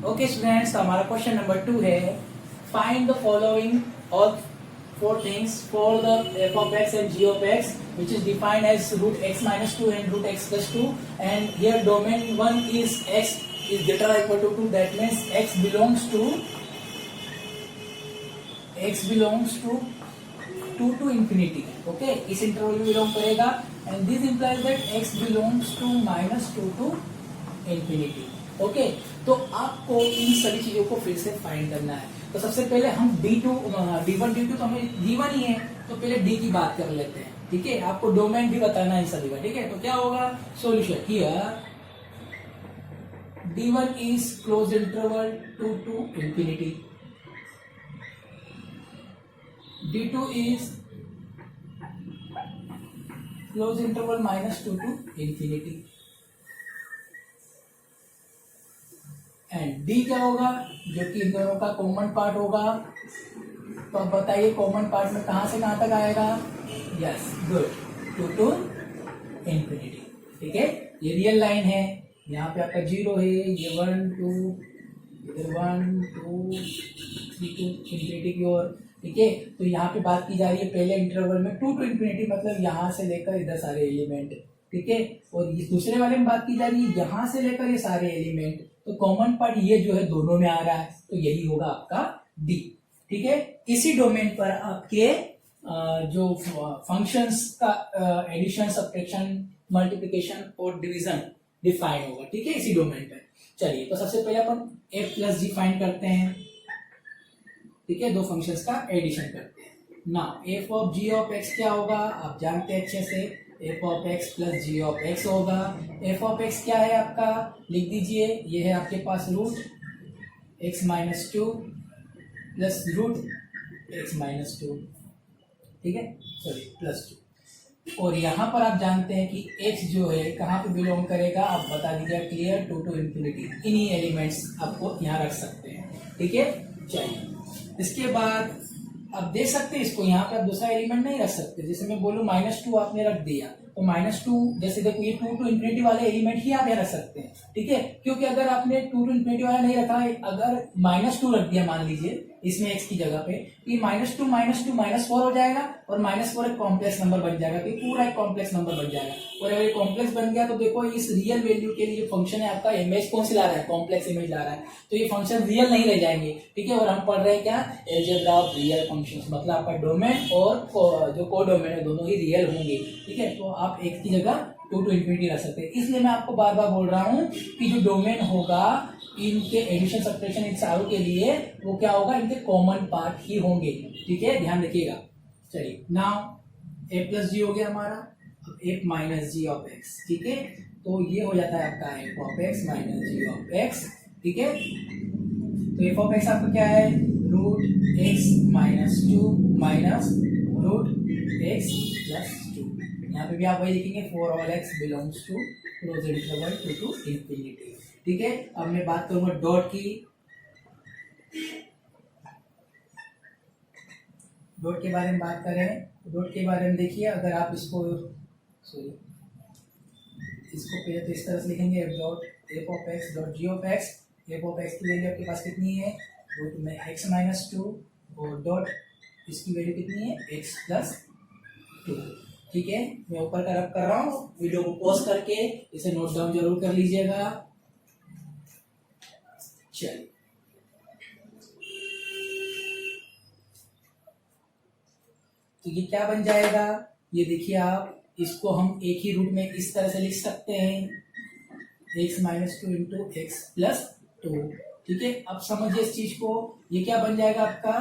Okay students, तो हमारा question number 2 है find the following all four things for the f of x and g of x which is defined as root x minus 2 and root x plus 2, and here domain 1 is x is greater or equal to 2, that means x belongs to 2 to infinity. okay, इस interval में belong करेगा and this implies that x belongs to minus 2 to infinity. Okay, तो आपको इन सभी चीजों को फिर से फाइंड करना है। तो सबसे पहले हम d1 d2 तो हमें d1 ही है, तो पहले d की बात कर लेते हैं। ठीक है, आपको डोमेन भी बताना है इन सभी का। ठीक है, तो क्या होगा solution here d1 is close interval 2 to infinity, d2 is close interval minus 2 to infinity, and d क्या होगा जो कि इन दोनों का कॉमन पार्ट होगा। तो अब बताइए कॉमन पार्ट में कहां से कहां तक आएगा। Yes good, 2 to infinity। ठीक है, ये रियल लाइन है, यहाँ पे आपका 0 है, ये 1 2 इधर 1 2 3 to infinity की ओर। ठीक है, तो यहाँ पे बात की जा रही है पहले इंटरवल में 2 to infinity, मतलब यहाँ से लेकर इधर सारे एलिमेंट। ठीक है, और इस दूसरे वाले में बात की जा रही है यहाँ से लेकर ये सारे एलिमेंट। तो कॉमन पार्ट ये जो है दोनों में आ रहा है, तो यही होगा आपका डी। ठीक है, इसी डोमेन पर आपके जो फंक्शंस का एडिशन, सब्ट्रैक्शन, मल्टीप्लिकेशन और डिवीजन डिफाइन होगा। ठीक है, इसी डोमेन पर। चलिए, तो सबसे पहले अपन f प्लस जी फाइंड करते हैं। ठीक है, दो फंक्शंस का एडिशन करते हैं ना। f of g of x क्या होगा आप जानते हैं अच्छे से, f of x plus g of x होगा। f ऑफ x क्या है आपका, लिख दीजिए, ये है आपके पास root x minus 2 plus root x minus 2। ठीक है, सॉरी प्लस 2। और यहाँ पर आप जानते हैं कि x जो है कहाँ पे बिलोंग करेगा, आप बता दीजिए क्लियर, 2 to infinity। इन्हीं एलिमेंट्स आपको यहाँ रख सकते हैं। ठीक है, चलिए इसके बाद आप देख सकते हैं इसको, यहाँ पे आप दूसरा एलिमेंट नहीं रख सकते। जैसे मैं बोलूँ -2 आपने रख दिया, तो -2 जैसे देखो ये 2 to infinity वाले एलिमेंट ही आप यहाँ रख सकते हैं। ठीक है, क्योंकि अगर आपने 2 to infinity वाला नहीं रखा है, अगर -2 रख दिया मान लीजिए इसमें x की जगह पे, ये -2 -4 हो जाएगा, और -4 एक कॉम्प्लेक्स नंबर बन जाएगा, कि पूरा एक कॉम्प्लेक्स नंबर बन जाएगा। और अगर ये कॉम्प्लेक्स बन गया तो देखो इस रियल वैल्यू के लिए फंक्शन है आपका, इमेज कौन सी ला रहा है, कॉम्प्लेक्स इमेज ला रहा है, तो ये फंक्शन रियल नहीं रह जाएंगे। ठीक है, और हम पढ़ रहे हैं क्या, अलजेब्रा ऑफ रियल फंक्शंस, मतलब आपका डोमेन और जो को डोमेन है दोनों ही रियल होंगे। ठीक है, तो आप x की जगह 2 to infinity रख सकते हैं। इसलिए मैं आपको बार बार बोल रहा हूँ कि जो डोमेन होगा इनके एडिशन, सब्ट्रैक्शन इन चारों के लिए वो क्या होगा, इनके कॉमन पार्ट ही होंगे। ठीक है, ध्यान रखिएगा। चलिए नाउ a प्लस जी हो गया हमारा, अब f minus g of x। ठीक है, तो ये हो जाता है आपका f of x minus g of x। ठीक है, तो f ऑफ x आपका क्या है, root x minus 2 minus root x plus 2। यहाँ पे भी आप वही लिखेंगे, for all x belongs to close interval 2 to infinity। ठीक है, अब मैं बात करूंगा डॉट की। डॉट के बारे में बात करें, डॉट के बारे में देखिए, अगर आप इसको पहले तो इस तरह से लिखेंगे, f of x dot g of x। f of x की वैल्यू आपके पास कितनी है, रूट में x माइनस 2, और डॉट इसकी वैल्यू कितनी है, x प्लस 2। ठीक है, मैं ऊपर का रब कर रहा हूँ, वीडियो को पॉज करके इसे नोट डाउन जरूर कर लीजिएगा। चलिए, तो ये क्या बन जाएगा, ये देखिए आप, इसको हम एक ही रूट में इस तरह से लिख सकते हैं, x minus 2 into x plus 2। ठीक है, अब समझिए इस चीज को, ये क्या बन जाएगा आपका,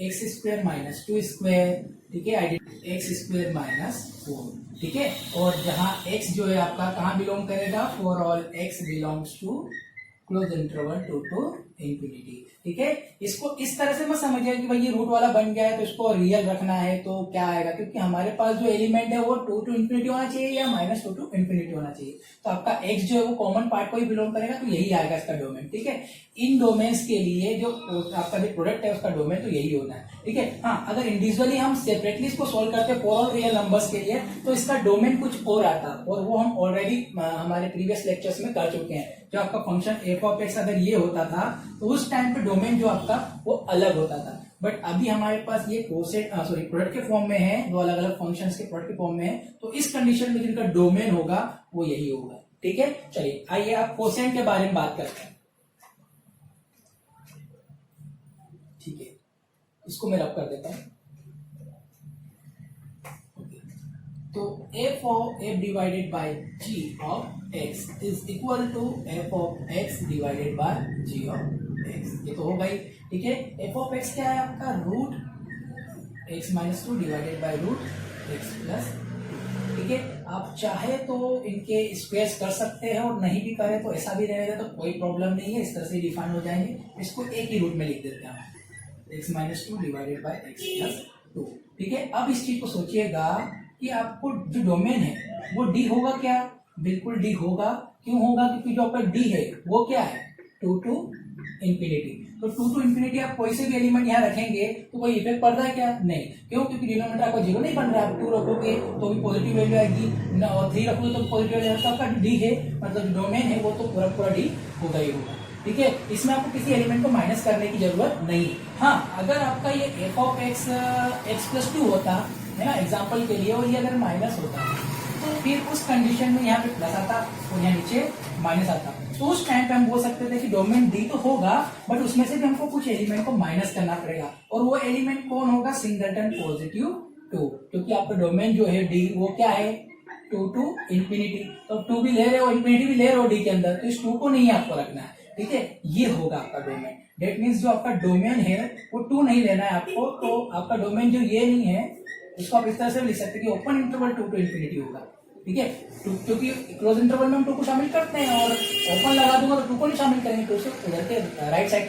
x स्क्वायर माइनस 2 स्क्वायर। ठीक है, x स्क्वायर माइनस 4। ठीक है, और जहां x जो है आपका कहाँ बिलोंग करेगा, for all x belongs to close interval 2 to infinity। ठीक है, इसको इस तरह से मत समझिए कि भाई ये रूट वाला बन गया है तो इसको रियल रखना है तो क्या आएगा, क्योंकि हमारे पास जो एलिमेंट है वो 2 to infinity होना चाहिए या -2 to infinity होना चाहिए। तो आपका x जो है वो कॉमन पार्ट को ही बिलोंग करेगा, तो यही आएगा इसका डोमेन। ठीक है, इन डोमेन्स के लिए जो आपका जो प्रोडक्ट है उसका डोमेन तो यही होना है। ठीक है, हाँ, अगर इंडिविजुअली हम सेपरेटली इसको सोल्व करते फॉर ऑल रियल नंबर्स के लिए तो इसका डोमेन कुछ और आता, और वो हम ऑलरेडी हमारे प्रीवियस लेक्चर्स में कर चुके हैं। जो आपका फंक्शन f ऑफ x अगर ये होता था तो तो उस टाइम पे डोमेन जो आपका वो अलग होता था। बट अभी हमारे पास ये प्रोडक्ट के फॉर्म में है, दो अलग अलग फंक्शंस के प्रोडक्ट के फॉर्म में है, तो इस कंडीशन में जिनका डोमेन होगा वो यही होगा। ठीक है, चलिए आइए आप कोसेंट के बारे में बात करते हैं। ठीक है, इसको मैं रब कर देता हूं। तो f of f divided by g of x is equal to f of x divided by g of x। ये तो हो गई। ठीक है, f ऑफ x क्या है आपका, root x minus 2 divided by root x plus 2। ठीक है, आप चाहे तो इनके स्क्वायर्स कर सकते हैं और नहीं भी करें तो ऐसा भी रहेगा, तो कोई प्रॉब्लम नहीं है, इस तरह से डिफाइन हो जाएंगे। इसको एक ही रूट में लिख देते हैं, x minus 2 divided bye x plus 2। ठीक है, अब इस चीज को सोचिएगा कि आपको जो डोमेन है वो डी होगा क्या, बिल्कुल डी होगा। क्यों होगा, क्योंकि जो आपका डी है वो क्या है, 2 टू इंफिनिटी। तो 2 टू इंफिनिटी आप कोई से भी एलिमेंट यहाँ रखेंगे तो कोई इफेक्ट पड़ रहा है क्या, नहीं। क्यों, क्योंकि डिनोमिनेटर आपका जीरो नहीं बन रहा है। आप 2 रखोगे तो भी पॉजिटिव वैल्यू आएगी और 3 रखोगे तो पॉजिटिव वैल्यू आएगी। आपका डी है मतलब डोमेन है वो तो पूरा पूरा डी होगा ही होगा। ठीक है, इसमें आपको किसी एलिमेंट को माइनस करने की जरूरत नहीं। हाँ, अगर आपका ये f of x x plus 2 होता है ना एग्जाम्पल के लिए, और ये अगर माइनस होता तो फिर उस कंडीशन में यहाँ पे प्लस आता और यहाँ नीचे माइनस आता, तो उस टाइम पे हम बोल सकते थे कि डोमेन डी तो होगा बट उसमें से भी हमको कुछ एलिमेंट को माइनस करना पड़ेगा। और वो एलिमेंट कौन होगा, सिंगलटन पॉजिटिव 2, क्योंकि आपका डोमेन जो है डी वो क्या है, 2 टू इंफिनिटी। तो 2 भी ले रहे हो, इंफिनिटी भी ले रहे हो डी के अंदर, तो इस 2 को नहीं आपको रखना है। ठीक है, ये होगा आपका डोमेन। डेट मीन्स जो आपका डोमेन है वो 2 नहीं लेना है आपको। तो आपका डोमेन जो ये नहीं है, इसको आप इस तरह से लिख सकते हैं कि ओपन इंटरवल 2 टू इंफिनिटी होगा। ठीक है, क्योंकि क्लोज इंटरवल में हम 2 को शामिल करते हैं और ओपन लगा दूंगा तो 2 को नहीं शामिल करेंगे, तो उसको उधर के राइट साइड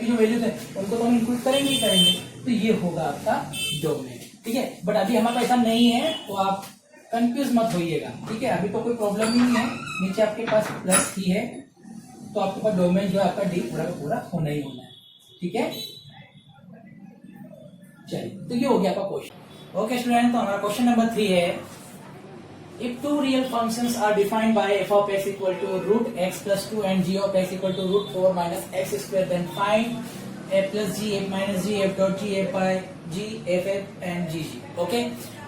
की जो वैल्यूज है उनको तो हम इंक्लूड करेंगे ही करेंगे। तो ये होगा आपका डोमेन। ठीक है, बट अभी हमारे पास ऐसा नहीं है तो आप कंफ्यूज मत होइएगा। ठीक है, अभी तो कोई प्रॉब्लम नहीं है, नीचे आपके पास प्लस ही है तो आपके पास डोमेन जो है आपका डी पूरा का पूरा होना ही होना है। ठीक है, चलिए तो ये हो गया आपका क्वेश्चन। ओके स्टूडेंट, तो हमारा क्वेश्चन नंबर 3 है, if two real functions are defined by f of x equal to root x plus 2 and g of x equal to root 4 minus x square, then find f plus g f minus g f dot g f by g f f and g g। Okay,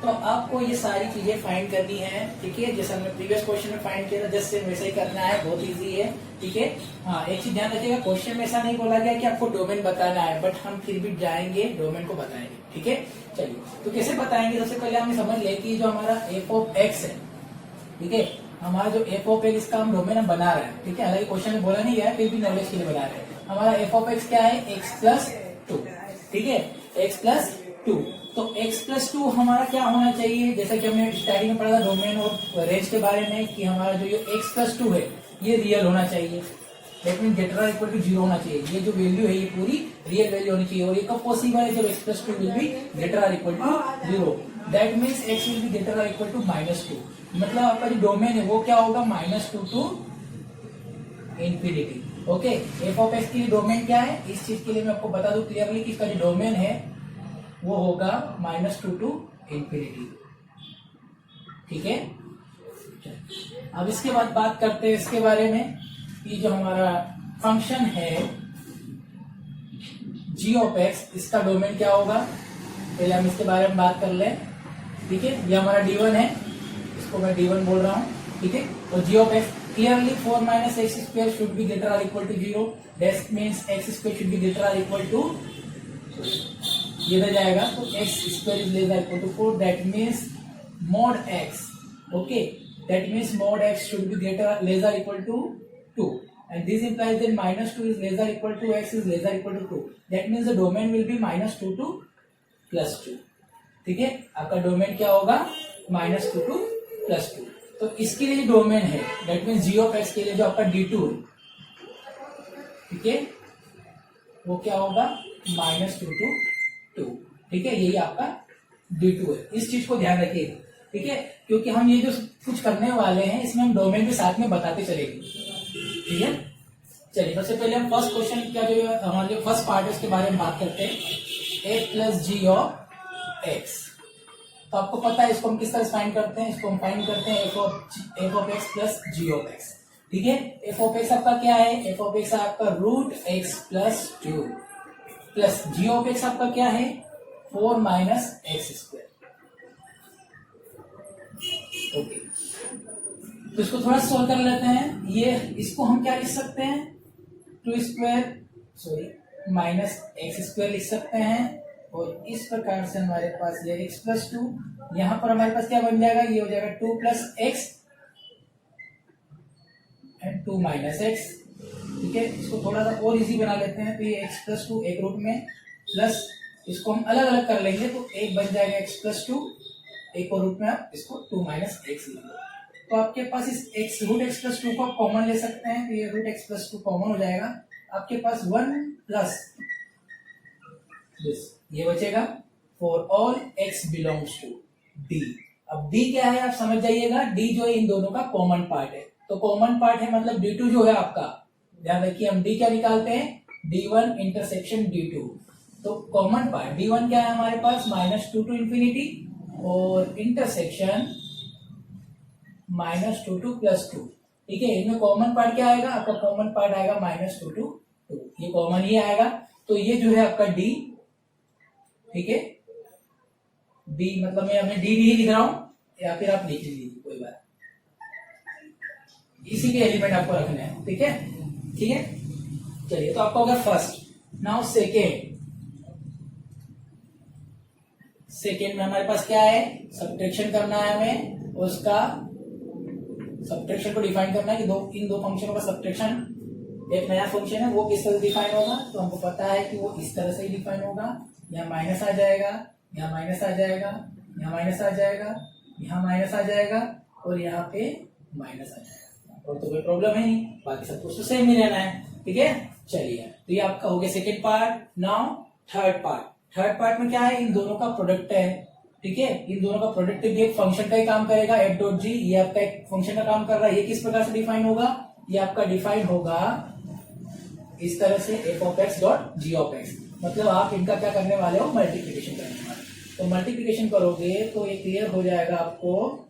तो आपको ये सारी चीजें find करनी है। ठीक है, जैसे हमने प्रीवियस क्वेश्चन में फाइंड किया था जस्ट सेम वैसे ही करना है, बहुत इजी है। ठीक है, हाँ एक चीज ध्यान रखिएगा, क्वेश्चन में ऐसा नहीं बोला गया कि आपको डोमेन बताना है, बट हम फिर भी जाएंगे डोमेन को बताएंगे। ठीक है, चलिए तो कैसे बताएंगे, सबसे पहले हमें समझ ले कि जो हमारा f ऑफ x है, ठीक है, हमारा जो f ऑफ x इसका हम डोमेन हम बना रहे हैं। ठीक है, हालांकि क्वेश्चन में बोला नहीं गया है, फिर भी नॉलेज के लिए बना रहे हैं। हमारा f ऑफ x क्या है, x प्लस 2। ठीक है, x प्लस 2, तो x प्लस 2 हमारा क्या होना चाहिए, जैसा कि हमने स्टार्टिंग में पढ़ा था डोमेन और रेंज के बारे में कि हमारा जो ये x प्लस 2 है ये रियल होना चाहिए। That mean greater equal to 0 होना चाहिए। ये जो वैल्यू है ये पूरी रियल वैल्यू होनी चाहिए। और ये कब पॉसिबल है, जब x plus 2 will be greater equal to 0। That means x will be greater equal to -2। मतलब आपका जो डोमेन है वो क्या होगा, -2 to infinity. Okay, f of x के लिए डोमेन क्या है, इस चीज के लिए मैं आपको बता दूं क्लियरली कि इसका जो डोमेन है वो होगा -2 टू इंफिनिटी। ठीक है, अब इसके बाद बात करते हैं इसके बारे में कि जो हमारा फंक्शन है g ऑफ x, इसका डोमेन क्या होगा। पहले हम इसके बारे में बात कर लें। ठीक है, ये हमारा d1 है, इसको मैं d1 बोल रहा हूँ। ठीक है, और g of x clearly 4 minus x square should be greater और equal to 0। That means x square should be greater और इक्वल टू, ये रह जाएगा तो x square is less equal to 4। That means mod x, okay, that means mod x should be greater less equal to 2 and this implies that -2 is lesser equal to x is lesser equal to 2. That means the domain will be -2 to +2. ठीक है, आपका domain क्या होगा, -2 to +2। तो इसके लिए जो domain है दैट मीन्स g ऑफ x के लिए जो आपका d2 है, ठीक है, वो क्या होगा, -2 टू 2। ठीक है, यही आपका d2 है। इस चीज को ध्यान रखिएगा। ठीक है, क्योंकि हम ये जो कुछ करने वाले हैं इसमें हम डोमेन भी साथ में बताते चलेंगे। ठीक है, चलिए सबसे पहले हम फर्स्ट क्वेश्चन का जो हमारा जो फर्स्ट पार्ट है उसके बारे में बात करते हैं, a plus ji of x. तो आपको पता है इसको हम किस तरह फाइंड करते हैं, इसको हम फाइंड करते हैं f of x plus g of x। ठीक है। एफ ऑफ एक्स आपका क्या है, एफ ऑफ एक्स आपका root x plus 2 plus ji of x आपका क्या है 4 माइनस एक्स स्क्वायर। ओके, तो इसको थोड़ा सॉल्व कर लेते हैं। ये इसको हम क्या लिख सकते हैं, 2 square sorry minus x square लिख सकते हैं, और इस प्रकार से हमारे पास ये x प्लस 2, यहां पर हमारे पास क्या बन जाएगा, ये हो जाएगा 2 plus x and 2 minus x. ठीक है, इसको थोड़ा सा और इजी बना लेते हैं, तो ये x प्लस 2 एक रूट में प्लस इसको हम अलग अलग कर लेंगे, तो एक बन जाएगा x प्लस 2, एक और रूट में आप इसको 2 माइनस एक्स लिख लो। तो आपके पास इस x रूट एक्स प्लस 2 को आप कॉमन ले सकते हैं, तो ये रूट एक्स प्लस 2 कॉमन हो जाएगा, आपके पास 1 प्लस दिस ये बचेगा for all x belongs to d। अब d क्या है आप समझ जाइएगा, d जो है इन दोनों का कॉमन पार्ट है, तो कॉमन पार्ट है मतलब d2 जो है आपका, ध्यान रखिए हम d क्या निकालते हैं d1 इंटरसेक्शन d2, तो कॉमन पार्ट d1 क्या है हमारे पास -2 टू इंफिनिटी और इंटरसेक्शन -2 टू प्लस 2। ठीक है, इनमें कॉमन पार्ट क्या आएगा आपका, कॉमन पार्ट आएगा -2 टू 2, ये कॉमन ही आएगा, तो ये जो है आपका d। ठीक है, d मतलब मैं अपने d ही लिख रहा हूं, या फिर आप लिख लीजिए कोई बात, इसी के एलिमेंट आपको रखना है। ठीक है, ठीक है, चलिए तो आपका हो गया फर्स्ट। नाउ सेकेंड में हमारे पास क्या है, सब्ट्रैक्शन करना है हमें, उसका सब्ट्रैक्शन को डिफाइन करना है कि इन दो फंक्शनों का सब्ट्रैक्शन, एक नया फंक्शन है वो किस तरह से डिफाइन होगा, तो हमको पता है कि वो इस तरह से ही डिफाइन होगा, यहाँ माइनस आ जाएगा, यहाँ माइनस आ जाएगा, यहाँ माइनस आ जाएगा, यहाँ माइनस आ जाएगा, और यहाँ पे माइनस आ जाएगा, और तो कोई प्रॉब्लम है नहीं, बाकी सब कुछ तो सेम ही रहना है। ठीक है, चलिए तो ये आपका हो गया second part. Now third part में क्या है, इन दोनों का प्रोडक्ट है। ठीक है, इन दोनों का प्रोडक्ट भी एक फंक्शन का ही काम करेगा, एफ डॉट जी, ये आपका एक फंक्शन का काम कर रहा है। ये किस प्रकार से डिफाइन होगा, ये आपका डिफाइन होगा इस तरह से F of x dot ji of x, मतलब आप इनका क्या करने वाले हो, मल्टीप्लिकेशन करने वाले। तो मल्टीप्लिकेशन करोगे तो ये क्लियर हो जाएगा आपको,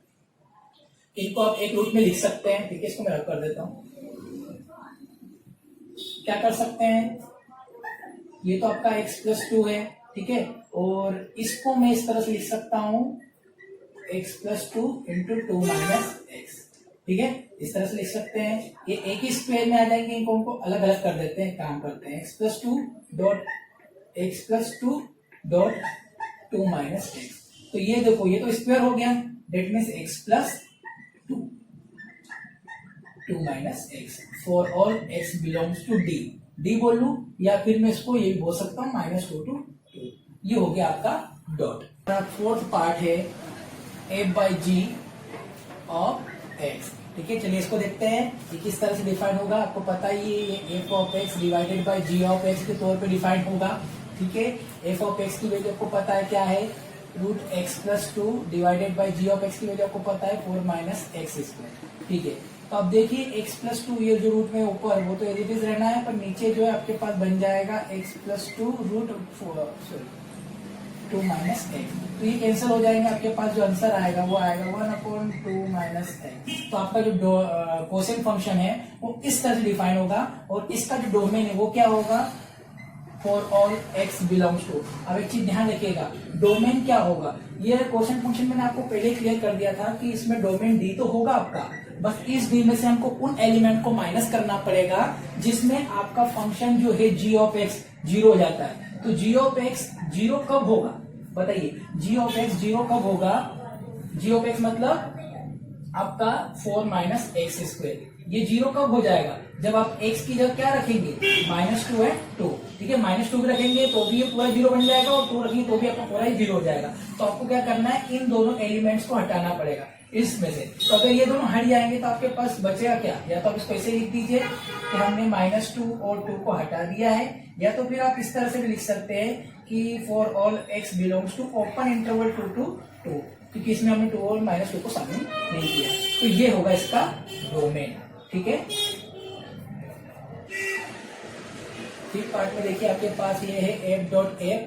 इनको आप एक रूट में लिख सकते हैं। ठीक है, इसको मैं रख कर देता हूं, क्या कर सकते हैं, ये तो आपका x प्लस 2 है। ठीक है, और इसको मैं इस तरह से लिख सकता हूं x plus 2 into 2 minus x. ठीक है, इस तरह से लिख सकते हैं, ये एक ही स्क्वायर में आ जाएंगे, इनको अलग अलग कर देते हैं, काम करते हैं, x plus 2 dot 2 minus x. तो ये देखो, ये तो स्क्वायर हो गया, that means x plus 2 minus x for all x belongs to d बोल लू, या फिर मैं इसको ये बोल सकता हूँ -2 टू 2, ये हो गया आपका डॉट। फोर्थ पार्ट है f by g of x. ठीक है, चलिए इसको देखते हैं कि किस तरह से डिफाइन होगा। आपको पता ही है ये f of x divided by g of x के तौर पे डिफाइन होगा। ठीक है, f ऑफ एक्स की वैल्यू आपको पता है क्या है, root x plus 2 divided by g of x की वैल्यू आपको पता है 4 माइनस एक्स स्क्वायर। ठीक है, तो अब देखिए x प्लस 2 ये जो रूट में ऊपर वो तो एज इट इज रहना है, पर नीचे जो है आपके पास बन जाएगा x plus 2 root 2 minus x, तो ये कैंसिल हो जाएंगे, आपके पास जो आंसर आएगा वो आएगा 1/2 माइनस एक्स। तो आपका जो कोसेंट फंक्शन है वो इस तरह से डिफाइन होगा, और इसका जो डोमेन है वो क्या होगा, for all x belongs to. अब एक चीज ध्यान रखिएगा, डोमेन क्या होगा, ये कोसेंट फंक्शन मैंने आपको पहले क्लियर कर दिया था कि इसमें डोमेन d तो होगा आपका, बस इस d में से हमको उन एलिमेंट को माइनस करना पड़ेगा जिसमें आपका फंक्शन जो है g ऑफ x 0 हो जाता है। तो g ऑफ x 0 कब होगा बताइए, g ऑफ x 0 कब होगा, g ऑफ x मतलब आपका 4 माइनस एक्स स्क्वायर, ये 0 कब हो जाएगा, जब आप x की जगह क्या रखेंगे, -2 है 2। ठीक है, -2 भी रखेंगे तो भी ये पूरा 0 बन जाएगा, और 2 रखेंगे तो भी आपका पूरा ही 0 हो जाएगा। तो आपको क्या करना है, इन दोनों एलिमेंट्स को हटाना पड़ेगा इसमें से। तो अगर ये दोनों हट जाएंगे तो आपके पास बचेगा क्या, या तो आप इसको ऐसे लिख दीजिए कि हमने -2 और 2 को हटा दिया है, या तो फिर आप इस तरह से भी लिख सकते हैं कि for all x belongs to open interval 2 to 2, क्योंकि इसमें हमने 2 और -2 को शामिल नहीं किया। तो ये होगा इसका डोमेन। ठीक है, फिर पार्ट में देखिए आपके पास ये है f dot F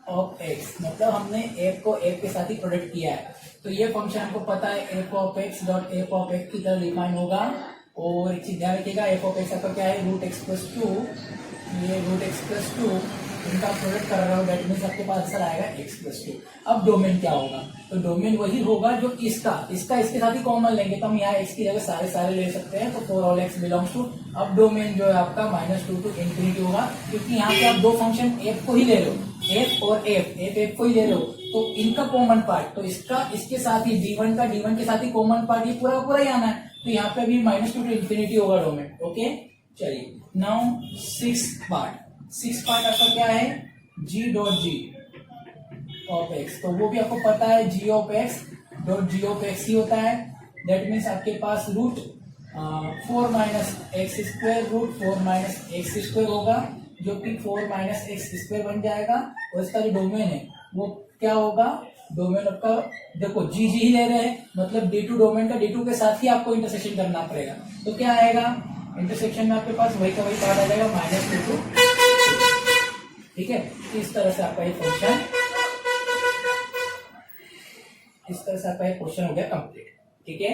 of x, मतलब हमने f को f के साथ ही प्रोडक्ट किया है। तो ये फंक्शन हमको पता है f of x dot F of x की तरह डिफाइन होगा, और एक चीज ध्यान रखिएगा, एफ ऑफ एक्स आपका क्या है, रूट एक्स प्लस टू, ये रूट एक्स प्लस टू इनका प्रोडक्ट कर रहा हूँ, दैट मीन्स आपके पास आंसर आएगा एक्स प्लस टू। अब डोमेन क्या होगा, तो डोमेन वही होगा जो इसका इसके साथ ही कॉमन लेंगे, तो हम यहाँ एक्स की जगह सारे ले सकते हैं, तो for all x belongs to. अब डोमेन जो है आपका -2 to इंफिनिटी होगा, क्योंकि यहाँ पे आप दो फंक्शन एफ को ही ले रहे हो, एफ और एफ को ही ले रहे हो, तो इनका कॉमन पार्ट, तो इसका इसके साथ ही d1 का d1 के साथ ही कॉमन पार्ट, ये पूरा ही आना है, तो यहाँ पे भी -2 to इंफिनिटी होगा डोमेन। ओके, चलिए नाउ सिक्स पार्ट आपका क्या है, g dot ji of x, तो वो भी आपको पता है g of x dot ji of x ही होता है, दैट मीन्स आपके पास root 4 minus x square root 4 minus x square होगा, जो कि 4 माइनस एक्स स्क्वायर बन जाएगा, और इसका जो डोमेन है वो क्या होगा, डोमेन आपका देखो जी ही ले रहे हैं, मतलब d2 डोमेन का d2 के साथ ही आपको इंटरसेक्शन करना पड़ेगा, तो क्या आएगा, इंटरसेक्शन में आपके पास वही का वही पार्ट आ जाएगा -2 to, ठीक है। इस तरह से आपका ये फंक्शन, इस तरह से आपका ये क्वेश्चन हो गया कंप्लीट, ठीक है।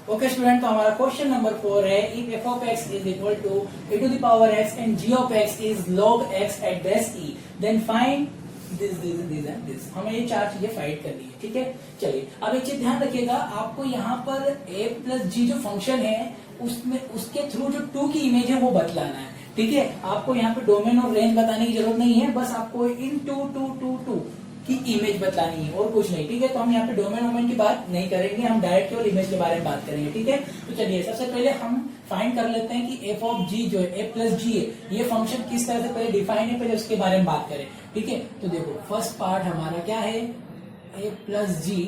ओके स्टूडेंट, तो हमारा क्वेश्चन नंबर 4 है, if f of x is equal to a to the power x and g of x is log x at base e, then find this and this. हमें ये चार चीजें find करनी है, ठीक है। चलिए अब एक चीज ध्यान रखिएगा, आपको यहाँ पर a प्लस जी जो फंक्शन है उसमें उसके थ्रू जो 2 की इमेज है वो बतलाना है, ठीक है। आपको यहाँ पे डोमेन और रेंज बताने की जरूरत नहीं है, बस आपको इन 2 की इमेज बतलानी है और कुछ नहीं, ठीक है। तो हम यहाँ पे डोमेन की बात नहीं करेंगे, हम डायरेक्ट केवल इमेज के बारे में बात करेंगे, ठीक है। तो चलिए सबसे पहले हम फाइंड कर लेते हैं कि एफ ऑफ जी जो है, ए प्लस जी है, ये फंक्शन किस तरह से पहले डिफाइन है, पहले उसके बारे में बात करें, ठीक है। तो देखो फर्स्ट पार्ट हमारा क्या है, A plus ji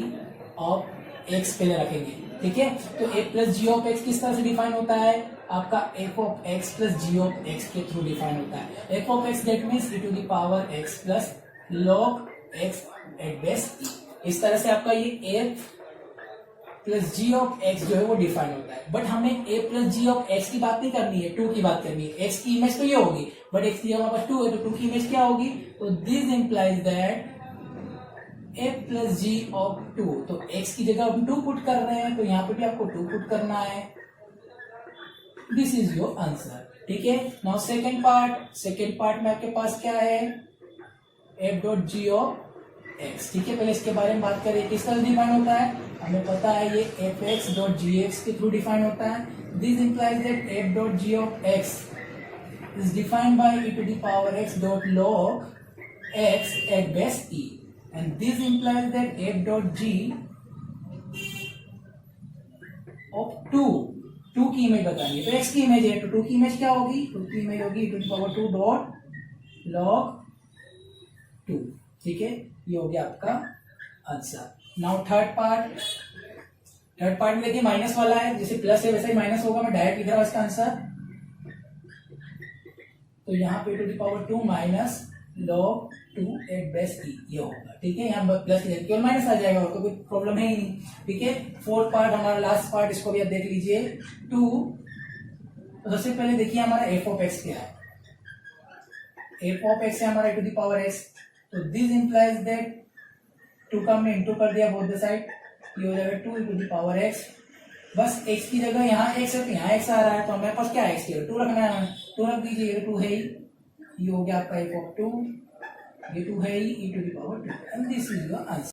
of x पहले रखेंगे, ठीक है। तो A plus ji of x किस तरह से डिफाइन होता है, आपका F of x plus ji of x के थ्रू डिफाइन होता है। F of x that means e to the power x plus log x at base E, इस तरह से आपका ये F plus ji of x जो है वो डिफाइन होता है। बट हमें ए प्लस जी ऑफ एक्स की बात नहीं करनी है, 2 की बात करनी है। एक्स की इमेज तो ये होगी, बट एक्स की हमारे पास 2 है, तो 2 की इमेज क्या होगी, तो this implies that a plus ji of 2, तो एक्स की जगह हम 2 पुट कर रहे हैं, तो यहाँ पे भी आपको 2 पुट करना है, दिस इज योर आंसर, ठीक है। नाउ सेकेंड पार्ट में आपके पास क्या है, F dot ji of x, ठीक है। पहले इसके बारे में बात करें, किस तरह डिफाइन होता है, हमें पता है ये f x dot g x के थ्रू डिफाइन होता है। This implies that f dot ji of x is defined by e to the power x dot log x at base e, and this implies that f dot ji of 2 की image बताएंगे, तो x की image है, तो 2 की image क्या होगी, 2 की इमेज होगी e to the power 2 dot log 2, ठीक है। ये हो गया आपका आंसर। नाउ थर्ड पार्ट में देखिए माइनस वाला है, जैसे प्लस है वैसे ही माइनस होगा, मैं डायरेक्ट लिख रहा हूं इसका आंसर, तो यहाँ पे to the power 2 minus log 2 at base E, ये होगा, ठीक है। यहाँ प्लस केवल माइनस आ जाएगा, और तो कोई प्रॉब्लम है ही नहीं, ठीक है। फोर्थ पार्ट हमारा लास्ट पार्ट, इसको भी आप देख लीजिए 2। तो सबसे पहले देखिए हमारा एफ ऑफ एक्स क्या है, एफ ऑफ एक्स है हमारा e to the power x, तो दिस इंप्लाइज दैट 2 का हमने इंटू कर दिया बोथ द साइड, ये हो जाएगा 2 e to the power x, बस x की जगह यहाँ x है तो यहाँ x आ रहा है, तो हमारे पास क्या है, x की जगह 2 रखना है, 2 रख दीजिए, 2 है ही, ये हो गया आपका f ऑफ 2, ये 2 है ही e to the power 2, and this is your answer.